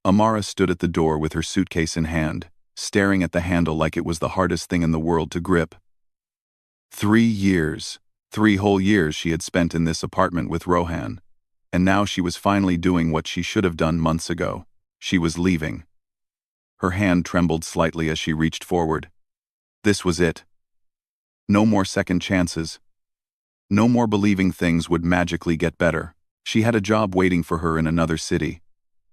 Amara stood at the door with her suitcase in hand, staring at the handle like it was the hardest thing in the world to grip. 3 years, 3 whole years she had spent in this apartment with Rohan, and now she was finally doing what she should have done months ago. She was leaving. Her hand trembled slightly as she reached forward. This was it. No more second chances. No more believing things would magically get better. She had a job waiting for her in another city.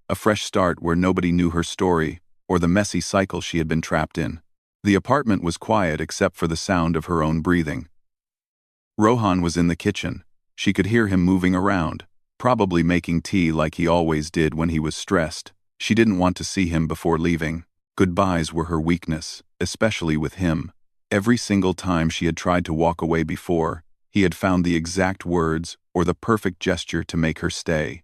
A fresh start where nobody knew her story or the messy cycle she had been trapped in. The apartment was quiet except for the sound of her own breathing. Rohan was in the kitchen. She could hear him moving around, probably making tea like he always did when he was stressed. She didn't want to see him before leaving. Goodbyes were her weakness, especially with him. Every single time she had tried to walk away before, he had found the exact words or the perfect gesture to make her stay.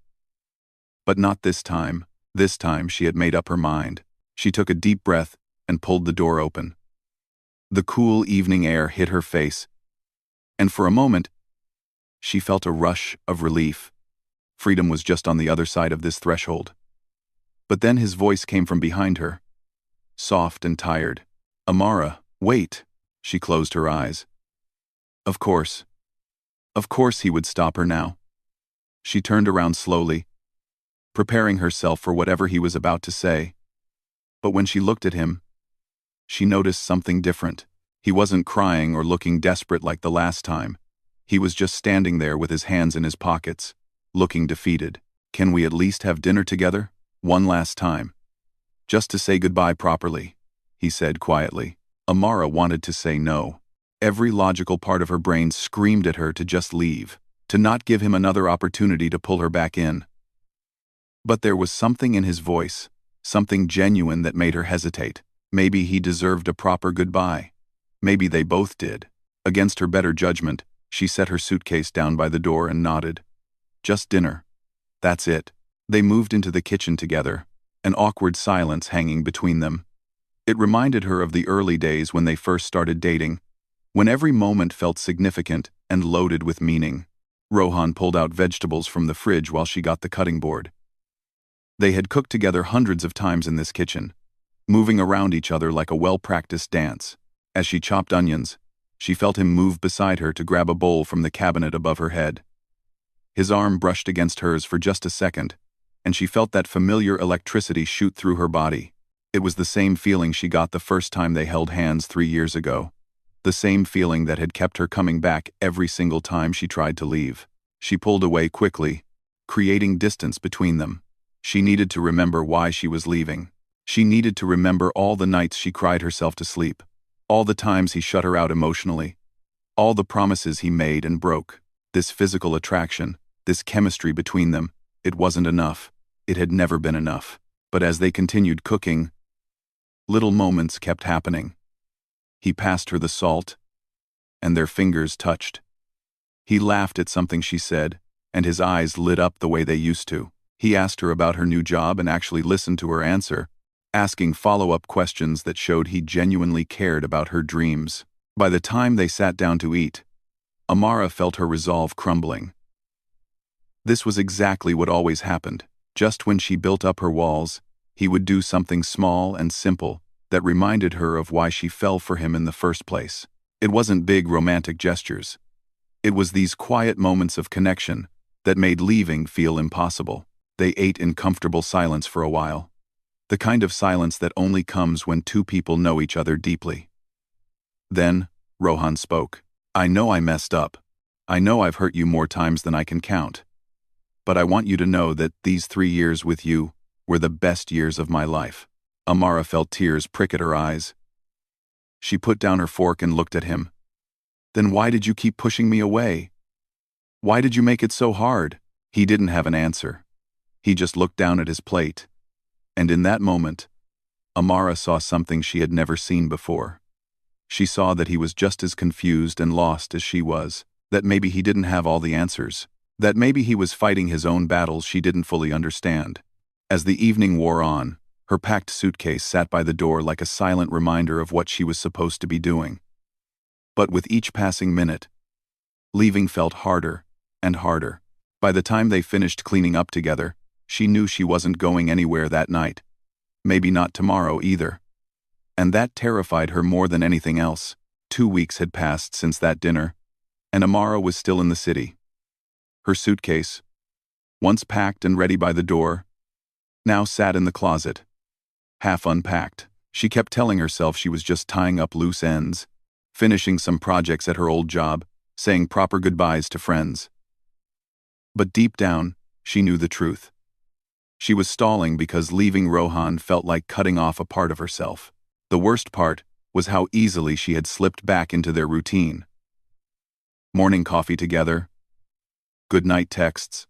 But not this time. This time she had made up her mind. She took a deep breath and pulled the door open. The cool evening air hit her face, and for a moment, she felt a rush of relief. Freedom was just on the other side of this threshold. But then his voice came from behind her, soft and tired. "Amara, wait." She closed her eyes. Of course he would stop her now. She turned around slowly, preparing herself for whatever he was about to say. But when she looked at him, she noticed something different. He wasn't crying or looking desperate like the last time. He was just standing there with his hands in his pockets, looking defeated. "Can we at least have dinner together? One last time. Just to say goodbye properly," he said quietly. Amara wanted to say no. Every logical part of her brain screamed at her to just leave, to not give him another opportunity to pull her back in. But there was something in his voice, something genuine that made her hesitate. Maybe he deserved a proper goodbye. Maybe they both did. Against her better judgment, she set her suitcase down by the door and nodded. Just dinner. That's it. They moved into the kitchen together, an awkward silence hanging between them. It reminded her of the early days when they first started dating, when every moment felt significant and loaded with meaning. Rohan pulled out vegetables from the fridge while she got the cutting board. They had cooked together hundreds of times in this kitchen, moving around each other like a well-practiced dance. As she chopped onions, she felt him move beside her to grab a bowl from the cabinet above her head. His arm brushed against hers for just a second, and she felt that familiar electricity shoot through her body. It was the same feeling she got the first time they held hands 3 years ago. The same feeling that had kept her coming back every single time she tried to leave. She pulled away quickly, creating distance between them. She needed to remember why she was leaving. She needed to remember all the nights she cried herself to sleep, all the times he shut her out emotionally, all the promises he made and broke. This physical attraction, this chemistry between them, it wasn't enough. It had never been enough. But as they continued cooking, little moments kept happening. He passed her the salt, and their fingers touched. He laughed at something she said, and his eyes lit up the way they used to. He asked her about her new job and actually listened to her answer, asking follow-up questions that showed he genuinely cared about her dreams. By the time they sat down to eat, Amara felt her resolve crumbling. This was exactly what always happened. Just when she built up her walls, he would do something small and simple that reminded her of why she fell for him in the first place. It wasn't big romantic gestures. It was these quiet moments of connection that made leaving feel impossible. They ate in comfortable silence for a while. The kind of silence that only comes when two people know each other deeply. Then, Rohan spoke. "I know I messed up. I know I've hurt you more times than I can count. But I want you to know that these 3 years with you were the best years of my life." Amara felt tears prick at her eyes. She put down her fork and looked at him. "Then why did you keep pushing me away? Why did you make it so hard?" He didn't have an answer. He just looked down at his plate. And in that moment, Amara saw something she had never seen before. She saw that he was just as confused and lost as she was, that maybe he didn't have all the answers, that maybe he was fighting his own battles she didn't fully understand. As the evening wore on, her packed suitcase sat by the door like a silent reminder of what she was supposed to be doing. But with each passing minute, leaving felt harder and harder. By the time they finished cleaning up together, She knew she wasn't going anywhere that night. Maybe not tomorrow either. And that terrified her more than anything else. 2 weeks had passed since that dinner, and Amara was still in the city. Her suitcase, once packed and ready by the door, now sat in the closet, half unpacked. She kept telling herself she was just tying up loose ends, finishing some projects at her old job, saying proper goodbyes to friends. But deep down, she knew the truth. She was stalling because leaving Rohan felt like cutting off a part of herself. The worst part was how easily she had slipped back into their routine. Morning coffee together, good-night texts,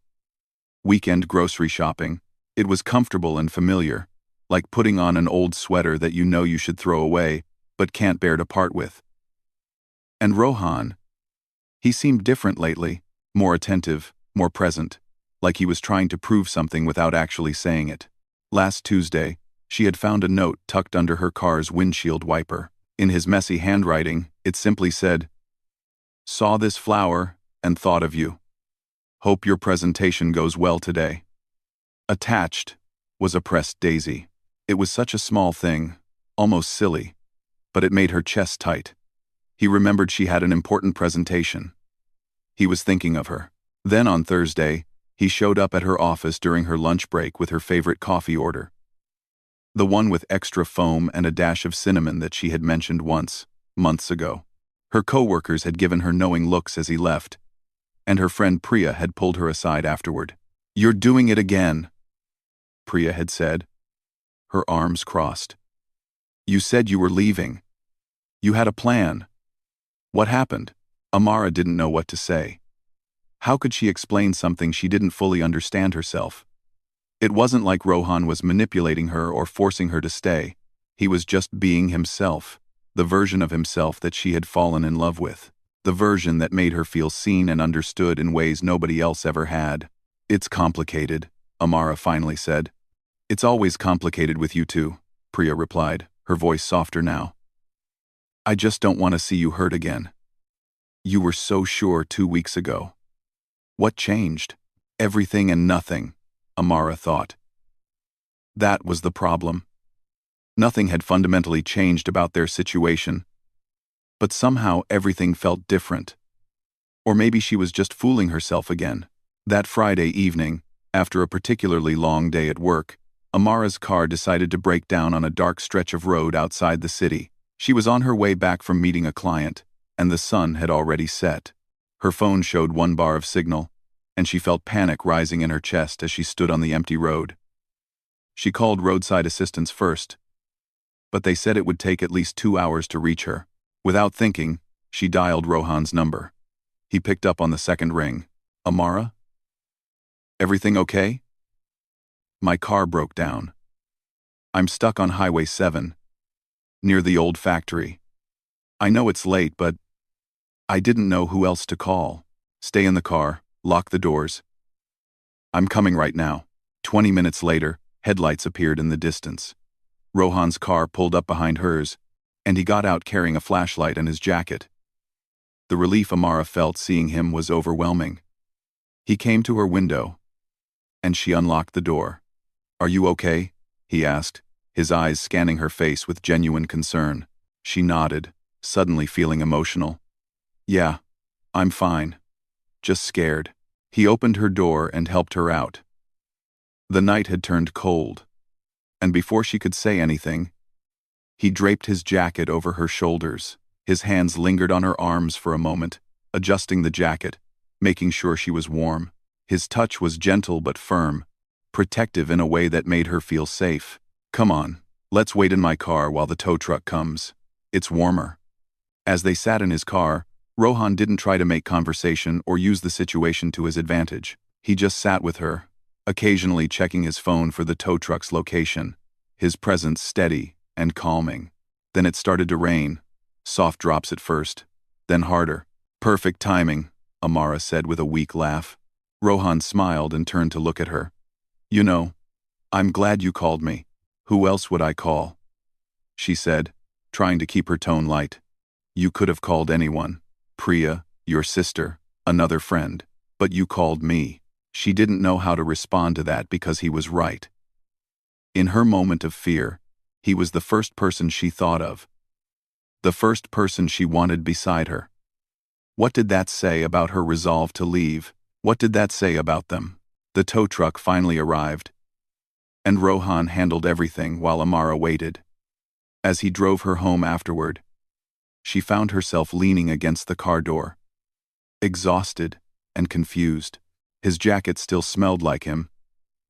weekend grocery shopping. It was comfortable and familiar, like putting on an old sweater that you know you should throw away, but can't bear to part with. And Rohan, he seemed different lately, more attentive, more present, like he was trying to prove something without actually saying it. Last Tuesday, she had found a note tucked under her car's windshield wiper. In his messy handwriting, it simply said, "Saw this flower and thought of you. Hope your presentation goes well today." Attached was a pressed daisy. It was such a small thing, almost silly, but it made her chest tight. He remembered she had an important presentation. He was thinking of her. Then on Thursday, he showed up at her office during her lunch break with her favorite coffee order. The one with extra foam and a dash of cinnamon that she had mentioned once, months ago. Her coworkers had given her knowing looks as he left, and her friend Priya had pulled her aside afterward. "You're doing it again," Priya had said, her arms crossed. "You said you were leaving. You had a plan. What happened?" Amara didn't know what to say. How could she explain something she didn't fully understand herself? It wasn't like Rohan was manipulating her or forcing her to stay. He was just being himself, the version of himself that she had fallen in love with, the version that made her feel seen and understood in ways nobody else ever had. "It's complicated," Amara finally said. "It's always complicated with you two," Priya replied, her voice softer now. "I just don't want to see you hurt again. You were so sure 2 weeks ago. What changed?" "Everything and nothing," Amara thought. That was the problem. Nothing had fundamentally changed about their situation, but somehow everything felt different. Or maybe she was just fooling herself again. That Friday evening, after a particularly long day at work, Amara's car decided to break down on a dark stretch of road outside the city. She was on her way back from meeting a client, and the sun had already set. Her phone showed 1 bar of signal, and she felt panic rising in her chest as she stood on the empty road. She called roadside assistance first, but they said it would take at least 2 hours to reach her. Without thinking, she dialed Rohan's number. He picked up on the second ring. "Amara? Everything okay?" "My car broke down. I'm stuck on Highway 7, near the old factory. I know it's late, but I didn't know who else to call." "Stay in the car, lock the doors. I'm coming right now." 20 minutes later, headlights appeared in the distance. Rohan's car pulled up behind hers, and he got out carrying a flashlight and his jacket. The relief Amara felt seeing him was overwhelming. He came to her window, and she unlocked the door. "Are you okay?" he asked, his eyes scanning her face with genuine concern. She nodded, suddenly feeling emotional. "Yeah, I'm fine. Just scared." He opened her door and helped her out. The night had turned cold, and before she could say anything, he draped his jacket over her shoulders. His hands lingered on her arms for a moment, adjusting the jacket, making sure she was warm. His touch was gentle but firm, protective in a way that made her feel safe. "Come on, let's wait in my car while the tow truck comes. It's warmer." As they sat in his car, Rohan didn't try to make conversation or use the situation to his advantage. He just sat with her, occasionally checking his phone for the tow truck's location, his presence steady and calming. Then it started to rain, soft drops at first, then harder. "Perfect timing," Amara said with a weak laugh. Rohan smiled and turned to look at her. "You know, I'm glad you called me. Who else would I call?" she said, trying to keep her tone light. "You could have called anyone. Priya, your sister, another friend. But you called me." She didn't know how to respond to that because he was right. In her moment of fear, he was the first person she thought of. The first person she wanted beside her. What did that say about her resolve to leave? What did that say about them? The tow truck finally arrived, and Rohan handled everything while Amara waited. As he drove her home afterward, she found herself leaning against the car door, exhausted and confused. His jacket still smelled like him,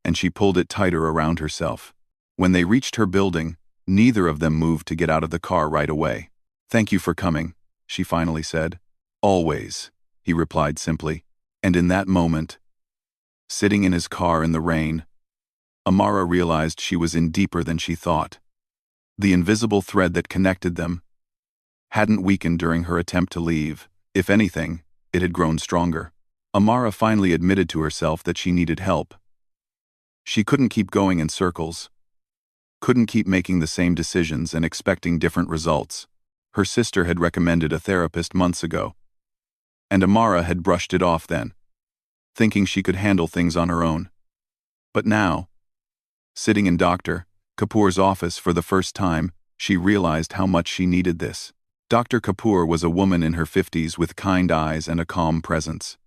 and she pulled it tighter around herself. When they reached her building, neither of them moved to get out of the car right away. "Thank you for coming," she finally said. "Always," he replied simply. And in that moment, sitting in his car in the rain, Amara realized she was in deeper than she thought. The invisible thread that connected them hadn't weakened during her attempt to leave. If anything, it had grown stronger. Amara finally admitted to herself that she needed help. She couldn't keep going in circles, couldn't keep making the same decisions and expecting different results. Her sister had recommended a therapist months ago, and Amara had brushed it off then, thinking she could handle things on her own. But now, sitting in Dr. Kapoor's office for the first time, she realized how much she needed this. Dr. Kapoor was a woman in her 50s with kind eyes and a calm presence.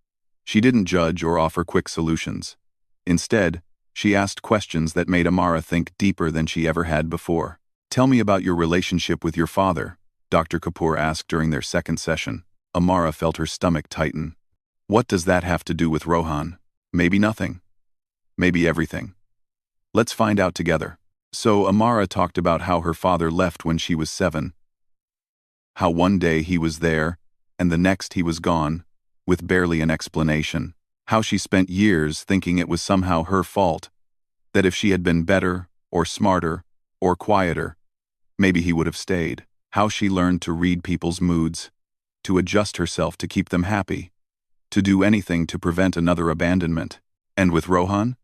She didn't judge or offer quick solutions. Instead, she asked questions that made Amara think deeper than she ever had before. "Tell me about your relationship with your father," Dr. Kapoor asked during their second session. Amara felt her stomach tighten. "What does that have to do with Rohan? Maybe nothing. Maybe everything. Let's find out together." So Amara talked about how her father left when she was 7. How one day he was there, and the next he was gone, with barely an explanation. How she spent years thinking it was somehow her fault, that if she had been better, or smarter, or quieter, maybe he would have stayed. How she learned to read people's moods, to adjust herself to keep them happy, to do anything to prevent another abandonment. "And with Rohan?"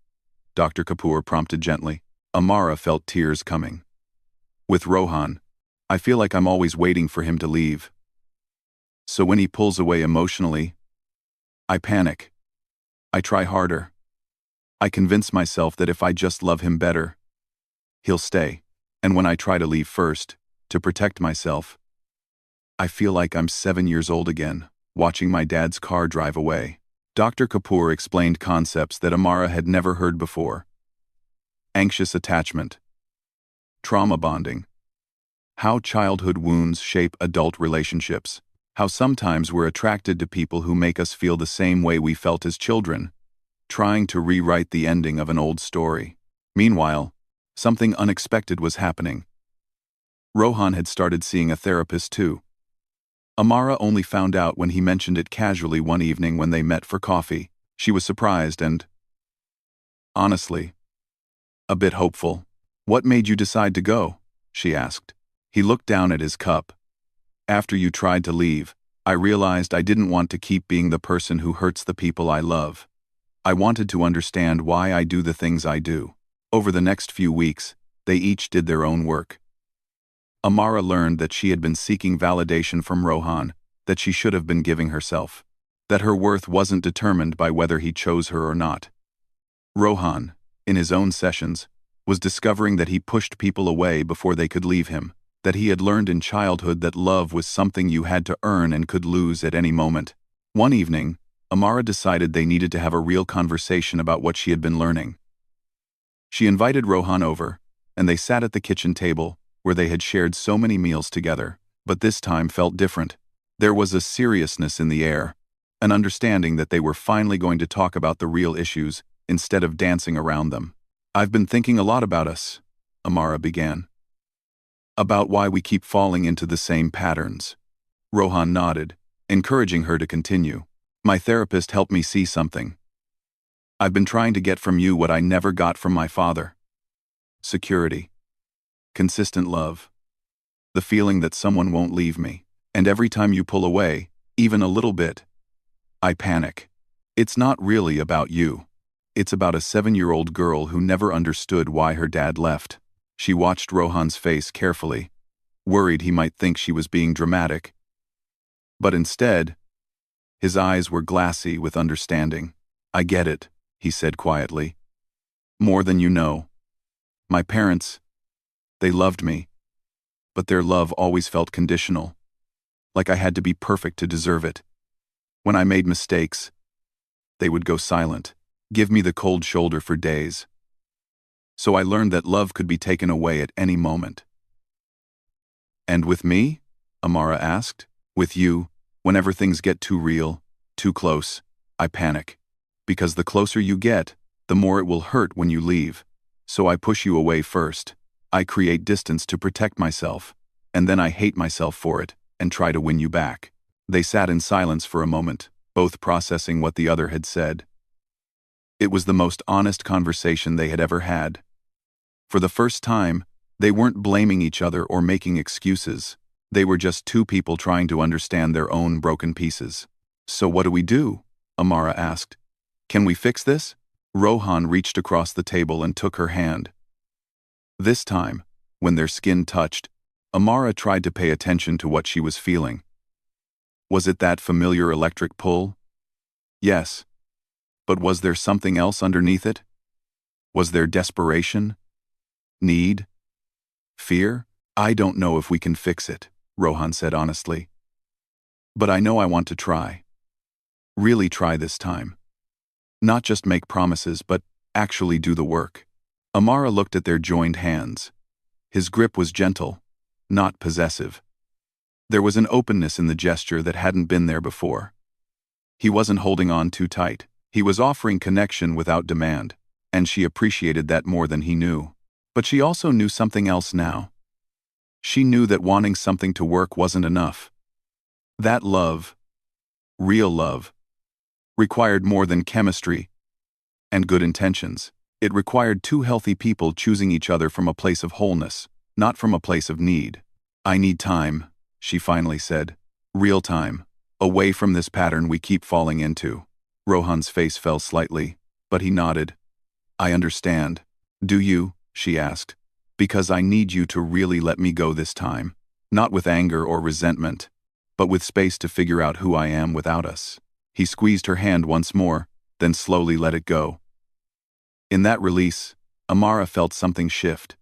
Dr. Kapoor prompted gently. Amara felt tears coming. "With Rohan, I feel like I'm always waiting for him to leave. So when he pulls away emotionally, I panic. I try harder. I convince myself that if I just love him better, he'll stay. And when I try to leave first, to protect myself, I feel like I'm 7 years old again, watching my dad's car drive away." Dr. Kapoor explained concepts that Amara had never heard before. Anxious attachment, trauma bonding, how childhood wounds shape adult relationships, how sometimes we're attracted to people who make us feel the same way we felt as children, trying to rewrite the ending of an old story. Meanwhile, something unexpected was happening. Rohan had started seeing a therapist too. Amara only found out when he mentioned it casually one evening when they met for coffee. She was surprised and, honestly, a bit hopeful. "What made you decide to go?" she asked. He looked down at his cup. "After you tried to leave, I realized I didn't want to keep being the person who hurts the people I love. I wanted to understand why I do the things I do." Over the next few weeks, they each did their own work. Amara learned that she had been seeking validation from Rohan, that she should have been giving herself, that her worth wasn't determined by whether he chose her or not. Rohan, in his own sessions, was discovering that he pushed people away before they could leave him, that he had learned in childhood that love was something you had to earn and could lose at any moment. One evening, Amara decided they needed to have a real conversation about what she had been learning. She invited Rohan over, and they sat at the kitchen table, where they had shared so many meals together, but this time felt different. There was a seriousness in the air, an understanding that they were finally going to talk about the real issues instead of dancing around them. "I've been thinking a lot about us," Amara began. "About why we keep falling into the same patterns." Rohan nodded, encouraging her to continue. "My therapist helped me see something. I've been trying to get from you what I never got from my father. Security. Consistent love. The feeling that someone won't leave me. And every time you pull away, even a little bit, I panic. It's not really about you. It's about a 7-year-old girl who never understood why her dad left." She watched Rohan's face carefully, worried he might think she was being dramatic. But instead, his eyes were glassy with understanding. "I get it," he said quietly. More than you know. My parents, they loved me, but their love always felt conditional, like I had to be perfect to deserve it. When I made mistakes, they would go silent, give me the cold shoulder for days. So I learned that love could be taken away at any moment. And with me? Amara asked. With you, whenever things get too real, too close, I panic. Because the closer you get, the more it will hurt when you leave. So I push you away first. I create distance to protect myself, and then I hate myself for it, and try to win you back. They sat in silence for a moment, both processing what the other had said. It was the most honest conversation they had ever had. For the first time, they weren't blaming each other or making excuses. They were just two people trying to understand their own broken pieces. So what do we do? Amara asked. Can we fix this? Rohan reached across the table and took her hand. This time, when their skin touched, Amara tried to pay attention to what she was feeling. Was it that familiar electric pull? Yes. But was there something else underneath it? Was there desperation? Need? Fear? I don't know if we can fix it, Rohan said honestly. But I know I want to try. Really try this time. Not just make promises, but actually do the work. Amara looked at their joined hands. His grip was gentle, not possessive. There was an openness in the gesture that hadn't been there before. He wasn't holding on too tight. He was offering connection without demand, and she appreciated that more than he knew. But she also knew something else now. She knew that wanting something to work wasn't enough. That love, real love, required more than chemistry and good intentions. It required two healthy people choosing each other from a place of wholeness, not from a place of need. I need time, she finally said. Real time, away from this pattern we keep falling into. Rohan's face fell slightly, but he nodded. I understand. Do you? She asked. Because I need you to really let me go this time. Not with anger or resentment, but with space to figure out who I am without us. He squeezed her hand once more, then slowly let it go. In that release, Amara felt something shift.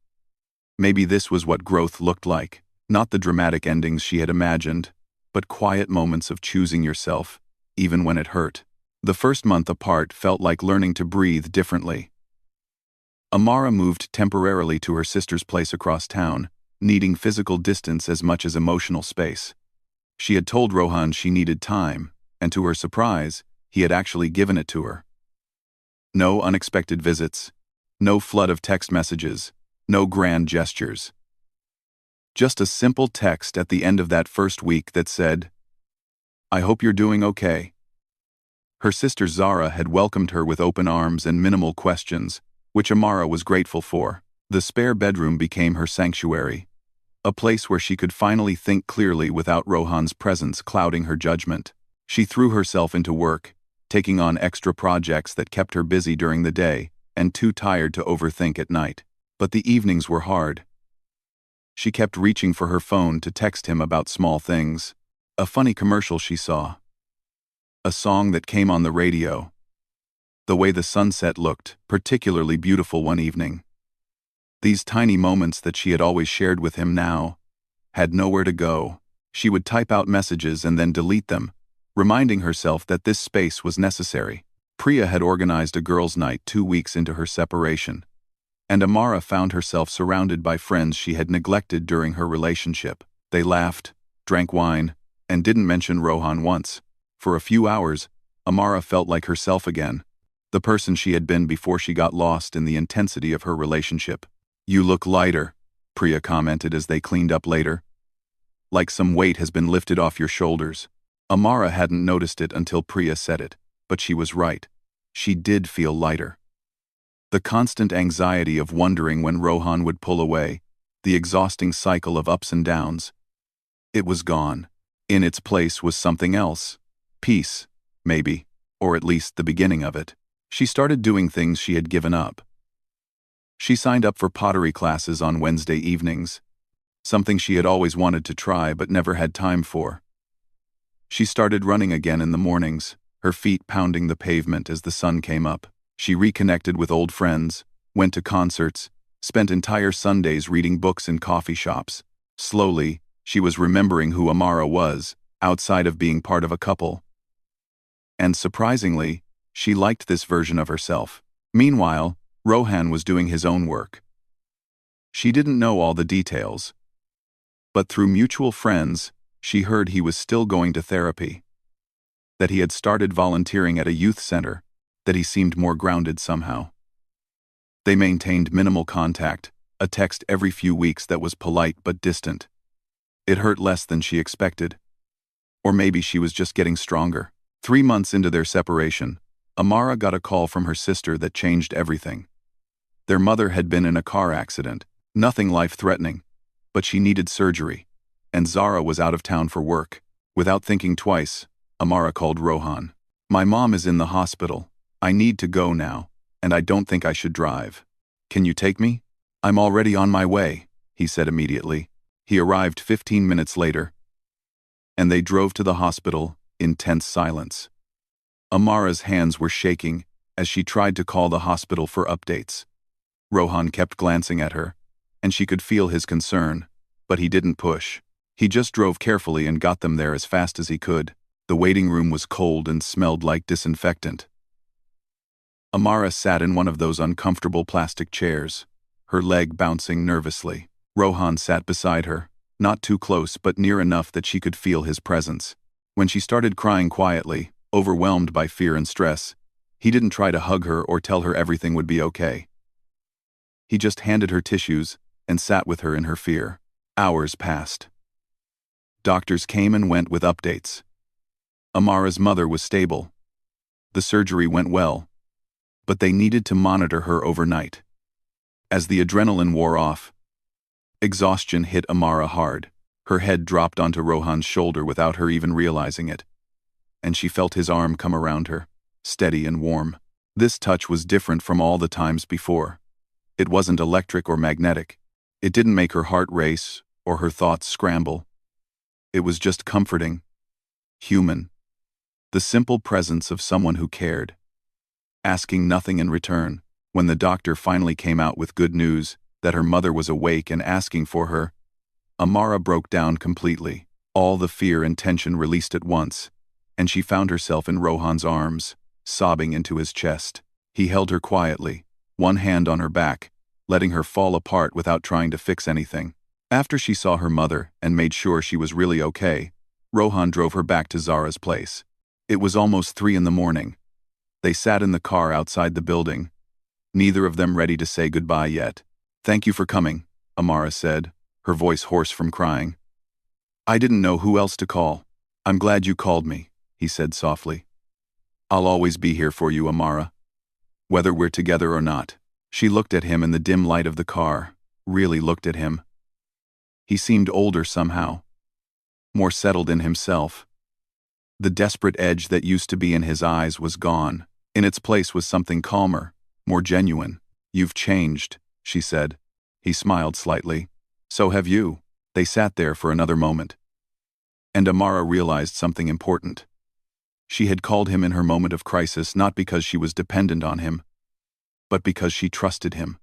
Maybe this was what growth looked like, not the dramatic endings she had imagined, but quiet moments of choosing yourself, even when it hurt. The first month apart felt like learning to breathe differently. Amara moved temporarily to her sister's place across town, needing physical distance as much as emotional space. She had told Rohan she needed time, and to her surprise, he had actually given it to her. No unexpected visits, no flood of text messages, no grand gestures. Just a simple text at the end of that first week that said, I hope you're doing okay. Her sister Zara had welcomed her with open arms and minimal questions, which Amara was grateful for. The spare bedroom became her sanctuary, a place where she could finally think clearly without Rohan's presence clouding her judgment. She threw herself into work, taking on extra projects that kept her busy during the day and too tired to overthink at night. But the evenings were hard. She kept reaching for her phone to text him about small things. A funny commercial she saw. A song that came on the radio. The way the sunset looked, particularly beautiful one evening. These tiny moments that she had always shared with him now had nowhere to go. She would type out messages and then delete them, reminding herself that this space was necessary. Priya had organized a girls' night 2 weeks into her separation, and Amara found herself surrounded by friends she had neglected during her relationship. They laughed, drank wine, and didn't mention Rohan once. For a few hours, Amara felt like herself again, the person she had been before she got lost in the intensity of her relationship. You look lighter, Priya commented as they cleaned up later. Like some weight has been lifted off your shoulders. Amara hadn't noticed it until Priya said it, but she was right. She did feel lighter. The constant anxiety of wondering when Rohan would pull away, the exhausting cycle of ups and downs. It was gone. In its place was something else. Peace, maybe, or at least the beginning of it. She started doing things she had given up. She signed up for pottery classes on Wednesday evenings, something she had always wanted to try but never had time for. She started running again in the mornings, her feet pounding the pavement as the sun came up. She reconnected with old friends, went to concerts, spent entire Sundays reading books in coffee shops. Slowly, she was remembering who Amara was, outside of being part of a couple. And surprisingly, she liked this version of herself. Meanwhile, Rohan was doing his own work. She didn't know all the details, but through mutual friends, she heard he was still going to therapy, that he had started volunteering at a youth center, that he seemed more grounded somehow. They maintained minimal contact, a text every few weeks that was polite but distant. It hurt less than she expected. Or maybe she was just getting stronger. 3 months into their separation, Amara got a call from her sister that changed everything. Their mother had been in a car accident, nothing life-threatening, but she needed surgery, and Zara was out of town for work. Without thinking twice, Amara called Rohan. "My mom is in the hospital. I need to go now, and I don't think I should drive. Can you take me?" "I'm already on my way," he said immediately. He arrived 15 minutes later, and they drove to the hospital in tense silence. Amara's hands were shaking as she tried to call the hospital for updates. Rohan kept glancing at her, and she could feel his concern, but he didn't push. He just drove carefully and got them there as fast as he could. The waiting room was cold and smelled like disinfectant. Amara sat in one of those uncomfortable plastic chairs, her leg bouncing nervously. Rohan sat beside her, not too close but near enough that she could feel his presence. When she started crying quietly, overwhelmed by fear and stress, he didn't try to hug her or tell her everything would be okay. He just handed her tissues and sat with her in her fear. Hours passed. Doctors came and went with updates. Amara's mother was stable. The surgery went well, but they needed to monitor her overnight. As the adrenaline wore off, exhaustion hit Amara hard. Her head dropped onto Rohan's shoulder without her even realizing it, and she felt his arm come around her, steady and warm. This touch was different from all the times before. It wasn't electric or magnetic. It didn't make her heart race or her thoughts scramble. It was just comforting, human. The simple presence of someone who cared, asking nothing in return. When the doctor finally came out with good news that her mother was awake and asking for her, Amara broke down completely. All the fear and tension released at once, and she found herself in Rohan's arms, sobbing into his chest. He held her quietly, one hand on her back, letting her fall apart without trying to fix anything. After she saw her mother and made sure she was really okay, Rohan drove her back to Zara's place. It was almost 3 in the morning. They sat in the car outside the building, neither of them ready to say goodbye yet. "Thank you for coming," Amara said, her voice hoarse from crying. "I didn't know who else to call." "I'm glad you called me," he said softly. "I'll always be here for you, Amara, whether we're together or not." She looked at him in the dim light of the car, really looked at him. He seemed older somehow, more settled in himself. The desperate edge that used to be in his eyes was gone. In its place was something calmer, more genuine. "You've changed," she said. He smiled slightly. "So have you." They sat there for another moment. And Amara realized something important. She had called him in her moment of crisis not because she was dependent on him, but because she trusted him.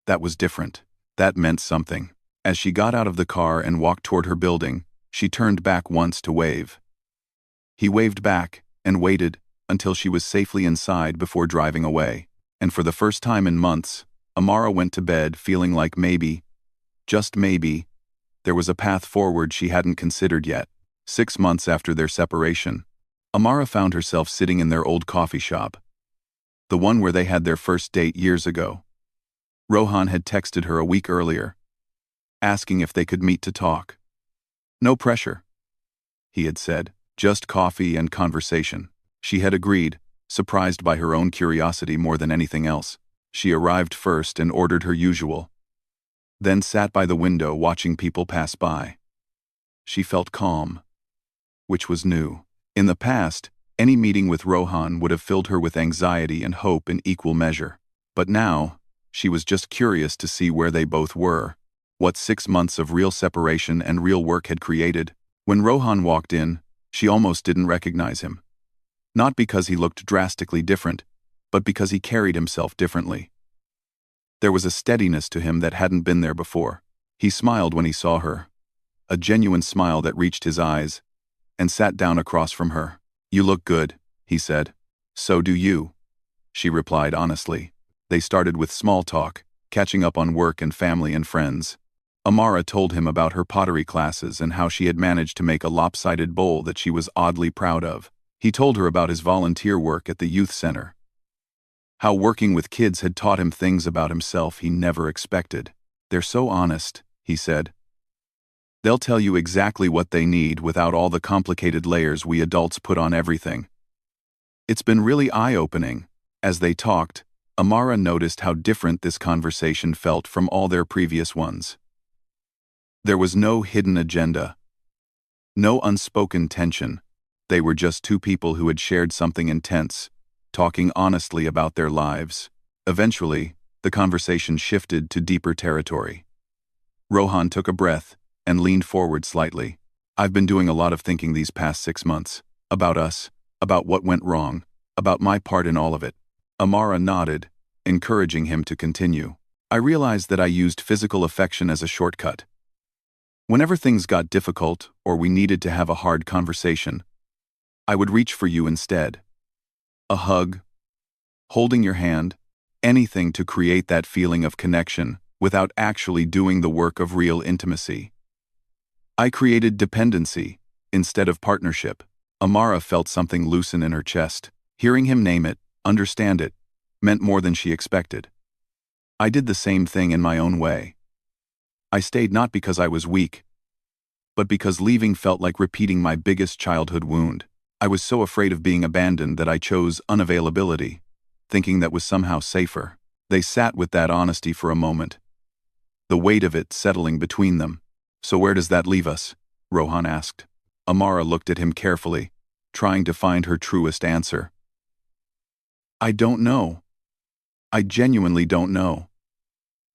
That was different. That meant something. As she got out of the car and walked toward her building, she turned back once to wave. He waved back and waited until she was safely inside before driving away. And for the first time in months, Amara went to bed feeling like maybe, just maybe, there was a path forward she hadn't considered yet. 6 months after their separation, Amara found herself sitting in their old coffee shop, the one where they had their first date years ago. Rohan had texted her a week earlier, asking if they could meet to talk. "No pressure," he had said, "just coffee and conversation." She had agreed, surprised by her own curiosity more than anything else. She arrived first and ordered her usual, then sat by the window watching people pass by. She felt calm, which was new. In the past, any meeting with Rohan would have filled her with anxiety and hope in equal measure. But now, she was just curious to see where they both were, what 6 months of real separation and real work had created. When Rohan walked in, she almost didn't recognize him. Not because he looked drastically different, but because he carried himself differently. There was a steadiness to him that hadn't been there before. He smiled when he saw her, a genuine smile that reached his eyes, and sat down across from her. "You look good," he said. "So do you," she replied honestly. They started with small talk, catching up on work and family and friends. Amara told him about her pottery classes and how she had managed to make a lopsided bowl that she was oddly proud of. He told her about his volunteer work at the youth center, how working with kids had taught him things about himself he never expected. "They're so honest," he said. "They'll tell you exactly what they need without all the complicated layers we adults put on everything." It's been really eye-opening. As they talked, Amara noticed how different this conversation felt from all their previous ones. There was no hidden agenda, no unspoken tension. They were just two people who had shared something intense, talking honestly about their lives. Eventually, the conversation shifted to deeper territory. Rohan took a breath and leaned forward slightly. "I've been doing a lot of thinking these past 6 months. About us, about what went wrong, about my part in all of it." Amara nodded, encouraging him to continue. "I realized that I used physical affection as a shortcut. Whenever things got difficult or we needed to have a hard conversation, I would reach for you instead. A hug, holding your hand, anything to create that feeling of connection without actually doing the work of real intimacy. I created dependency instead of partnership." Amara felt something loosen in her chest. Hearing him name it, understand it, meant more than she expected. "I did the same thing in my own way. I stayed not because I was weak, but because leaving felt like repeating my biggest childhood wound. I was so afraid of being abandoned that I chose unavailability, thinking that was somehow safer." They sat with that honesty for a moment, the weight of it settling between them. "So where does that leave us?" Rohan asked. Amara looked at him carefully, trying to find her truest answer. "I don't know. I genuinely don't know.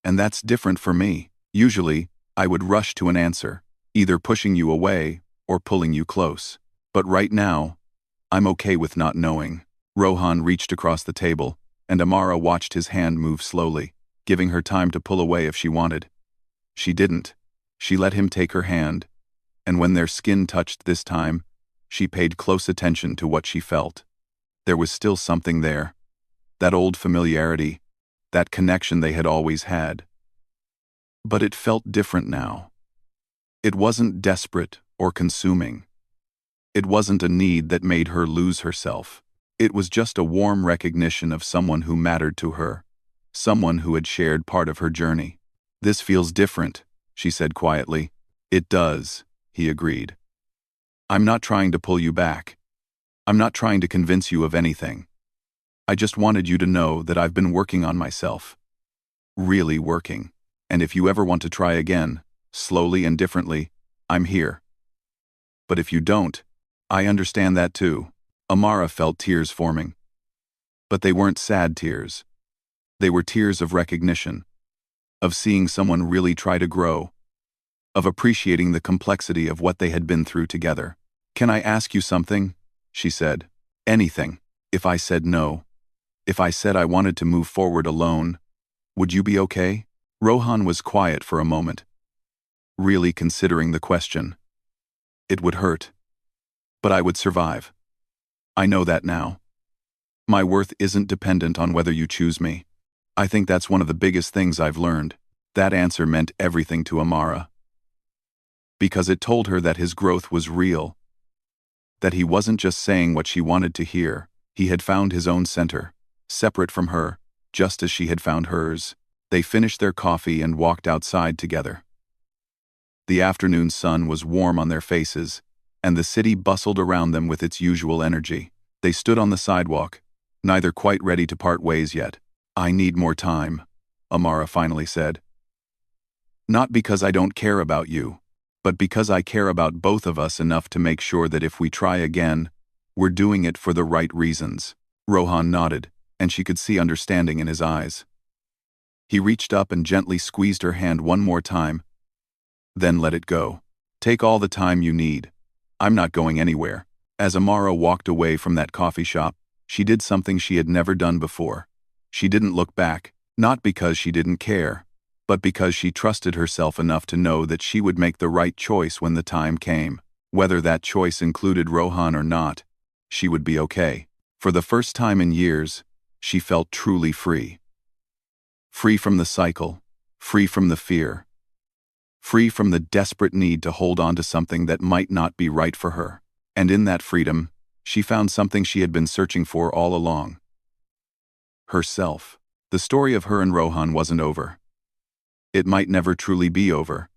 And that's different for me. Usually, I would rush to an answer, either pushing you away or pulling you close. But right now, I'm okay with not knowing." Rohan reached across the table, and Amara watched his hand move slowly, giving her time to pull away if she wanted. She didn't. She let him take her hand, and when their skin touched this time, she paid close attention to what she felt. There was still something there. That old familiarity, that connection they had always had. But it felt different now. It wasn't desperate or consuming. It wasn't a need that made her lose herself. It was just a warm recognition of someone who mattered to her, someone who had shared part of her journey. "This feels different," she said quietly. "It does," he agreed. "I'm not trying to pull you back. I'm not trying to convince you of anything. I just wanted you to know that I've been working on myself. Really working. And if you ever want to try again, slowly and differently, I'm here. But if you don't, I understand that too." Amara felt tears forming. But they weren't sad tears. They were tears of recognition, of seeing someone really try to grow, of appreciating the complexity of what they had been through together. "Can I ask you something?" she said. "Anything. If I said no, if I said I wanted to move forward alone, would you be okay?" Rohan was quiet for a moment, really considering the question. "It would hurt. But I would survive. I know that now. My worth isn't dependent on whether you choose me. I think that's one of the biggest things I've learned." That answer meant everything to Amara. Because it told her that his growth was real. That he wasn't just saying what she wanted to hear. He had found his own center, separate from her, just as she had found hers. They finished their coffee and walked outside together. The afternoon sun was warm on their faces, and the city bustled around them with its usual energy. They stood on the sidewalk, neither quite ready to part ways yet. "I need more time," Amara finally said. "Not because I don't care about you, but because I care about both of us enough to make sure that if we try again, we're doing it for the right reasons." Rohan nodded, and she could see understanding in his eyes. He reached up and gently squeezed her hand one more time, then let it go. "Take all the time you need. I'm not going anywhere." As Amara walked away from that coffee shop, she did something she had never done before. She didn't look back, not because she didn't care, but because she trusted herself enough to know that she would make the right choice when the time came. Whether that choice included Rohan or not, she would be okay. For the first time in years, she felt truly free. Free from the cycle, free from the fear, free from the desperate need to hold on to something that might not be right for her. And in that freedom, she found something she had been searching for all along. Herself. The story of her and Rohan wasn't over. It might never truly be over,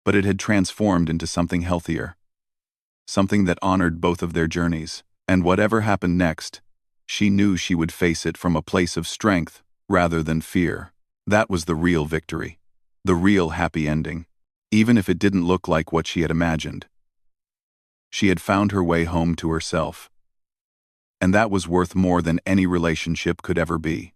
but it had transformed into something healthier. Something that honored both of their journeys. And whatever happened next, she knew she would face it from a place of strength rather than fear. That was the real victory. The real happy ending. Even if it didn't look like what she had imagined. She had found her way home to herself. And that was worth more than any relationship could ever be.